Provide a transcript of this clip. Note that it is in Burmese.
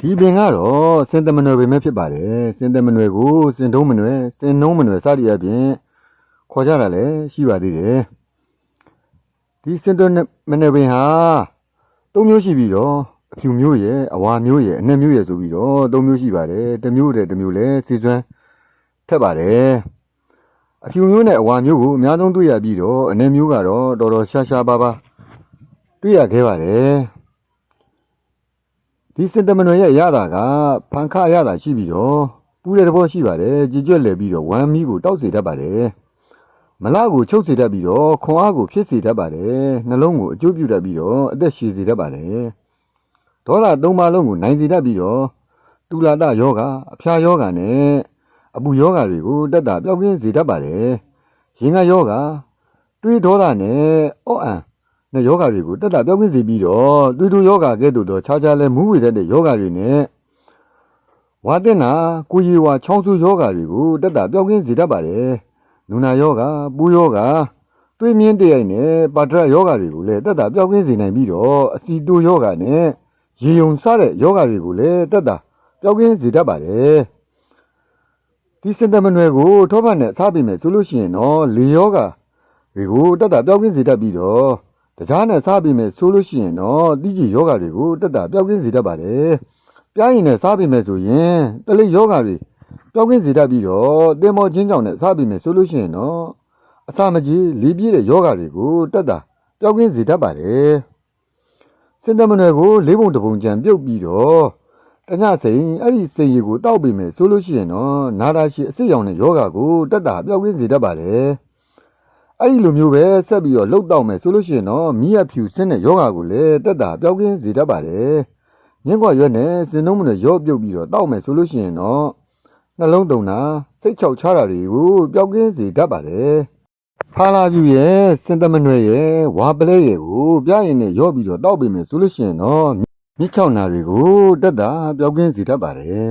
ဒီပင်ကတော့စင်တမနွယ်ပဲဖြစ်ပါတယ်စင်တမနွယ်ကိုစင်တုံးမနွယ်စင်နှုံးမနွယ်စသည်အပြင်ခေါ်ကြတာလည်းရှိပါသေးတယ်ဒီစင်တမနွယ်ပင်ဟာ၃မျိုးရှိပြီးတော့အဖြူမျိုးရဲ့အဝါမျိုးရဲ့အနက်မျိုးရဲ့ဆိုပြီးတော့၃မျိုးရှိပါတယ်တစ်မျိုးတည်းတစ်မျိုးလည်းစီစွမ်းထက်ပါတယ်အဖြူမျိုးနဲ့အဝါမျိုးကိုအများဆုံးတွေ့ရပြီးတော့အနက်မျိုးကတော့တော်တော်ရှားရှားပါးပါးတွေ့ရခဲ့ပါတယ်ဒီစင်တမနွယ်ရဲ့ရတာကဖန်ခရတာရှိပြီးတော့ပူတဲ့သဘောရှိပါတယ်ကြည်ကြွက်လဲပြီးတော့ဝမ်းမီးကိုတောက်စေတတ်ပါတယ်မလကိုချုပ်စေတတ်ပြီးတော့ခွန်အားကိုဖြစ်စေတတ်ပါတယ်နှလုံးကိုအကျိုးပြုတတ်ပြီးတော့အသက်ရှည်စေတတ်ပါတယ်ဒေါသ၃ပါးလုံးကိုနိုင်စေတတ်ပြီးတော့တူလာတယောဂအဖျားယောဂနဲ့အပူယောဂတွေကိုတက်တာပျောက်ကင်းစေတတ်ပါတယ်ရင်ငတ်ယောဂတွေးဒေါသနဲ့အော့အံနဲ့ယောဂတွေကိုတက်တာပျောက်ကင်းစေပြီးတော့တွေးတိုယောဂကဲ့သို့သောခြားခြားလဲမူးဝေတတ်တဲ့ယောဂတွေနဲ့ဝါတင်နာကိုရီဝါချောင်းဆူယောဂတွေကိုတက်တာပျောက်ကင်းစေတတ်ပါတယ်နုနာယောဂပူယောဂတွေးမြင်းတရိုက်နဲ့ပါဒရယောဂတွေကိုလည်းတက်တာပျောက်ကင်းစေနိုင်ပြီးတော့အစီတိုယောဂနဲ့ရေယုံစတဲ့ယောဂတွေကိုလည်းတက်တာပျောက်ကင်းစေတတ်ပါတယ်ဒီစင်တမနွယ်ကိုထောပတ်နဲ့စားပြီးမယ်ဆိုလို့ရှိရင်တော့လေယောဂတွေကိုတက်တာပျောက်ကင်းစေတတ်ပြီးတော့တရားနဲ့စားပြီးမယ်ဆိုလို့ရှိရင်တော့တိကျယောဂတွေကိုတက်တာပျောက်ကင်းစေတတ်ပါတယ်ပြားရင်နဲ့စားပြီးမယ်ဆိုရင်တလိယောဂတွေပျောက်ကင်းစေတတ်ပြီးတော့တင်မောချင်းကြောင့်နဲ့စားပြီးမယ်ဆိုလို့ရှိရင်တော့အစာမကြီးလေးပြည့်တဲ့ယောဂတွေကိုတက်တာပျောက်ကင်းစေတတ်ပါတယ်စင်တမနွယ်ကိုလေးပုံတစ်ပုံကြံပြုတ်ပြီးတော့တညစိန်အဲ့ဒီစိန်ရည်ကိုတောက်ပြီးမယ်ဆိုလို့ရှိရင်တော့နာတာရှိအစစ်ရောင်တဲ့ယောဂကိုတက်တာပျောက်ကင်းစေတတ်ပါတယ်အဲ့ဒီလိုမျိုးပဲဆက်ပြီးတော့လှုပ်တောက်မယ်ဆိုလို့ရှိရင်တော့မိရဖြူဆင်းတဲ့ယောဂကိုလည်းတက်တာပျောက်ကင်းစေတတ်ပါတယ်ညက်ကွက်ရွက်နဲ့စင်လုံးမနဲ့ရော့ပြုတ်ပြီးတော့တောက်မယ်ဆိုလို့ရှိရင်တော့နှလုံးတုံတာစိတ်ချောက်ချတာတွေကိုပျောက်ကင်းစေတတ်ပါတယ်ဖာလာပြူရဲ့စင်တမနွယ်ရဲ့ဝါပလဲရဲ့ကိုပြရင်နဲ့ရော့ပြီးတော့တောက်ပြီးမယ်ဆိုလို့ရှိရင်တော့မြစ်ချောက်နာတွေကိုတက်တာပျောက်ကင်းစေတတ်ပါတယ်